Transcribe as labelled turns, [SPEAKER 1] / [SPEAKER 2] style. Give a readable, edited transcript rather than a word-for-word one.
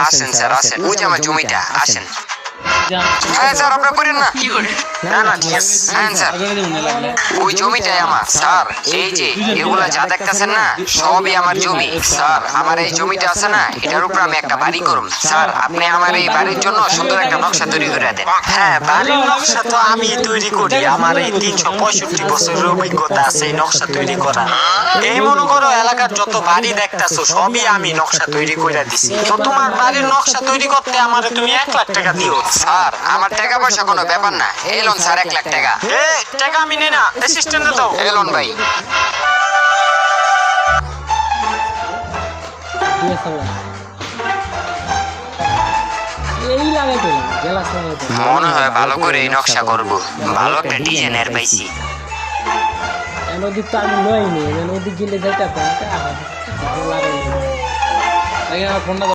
[SPEAKER 1] আসেন স্যার আসেন, ওই যে আমার জমিটা, আসেন। হ্যাঁ স্যার, আপনারা করেন না। না না ঠিক আছে, হ্যাঁ স্যার, ওই জমিটাই আমার স্যার। এই যে এগুলা যা দেখতেছেন না, সবই আমার জমি স্যার। আমার এই জমিটা আছে না, এটার উপর আমি একটা বাড়ি করব স্যার। আপনি আমার এই বাড়ির জন্য সুন্দর একটা নকশা তৈরি করে দেন।
[SPEAKER 2] হ্যাঁ, বাড়ির নকশা তো আমি তৈরি করি। আমার এই 365 বছরের অভিজ্ঞতা আছে এই নকশা তৈরি করা। এই মনে করো এলাকার যত বাড়ি দেখতেছো সবই আমি নকশা তৈরি করে দিছি। তো তোমার বাড়ির নকশা তৈরি করতে আমারে তুমি 1 লাখ টাকা দিও।
[SPEAKER 1] স্যার আমার টাকা পয়সা কোনো ব্যাপার না, এলন স্যার 1 লাখ টাকা।
[SPEAKER 2] টাকা আমি নেই না, অ্যাসিস্ট্যান্ট দাও।
[SPEAKER 1] এলন ভাই,
[SPEAKER 3] এই লাগে তো জেলাস লাগে তো
[SPEAKER 1] মনে হয় ভালো করে এই নকশা করব, ভালো একটা ডিজাইনের পাইছি।
[SPEAKER 3] ওদিক তো আমি লইনি, ওদিক গেলে যাইতে পারতাম।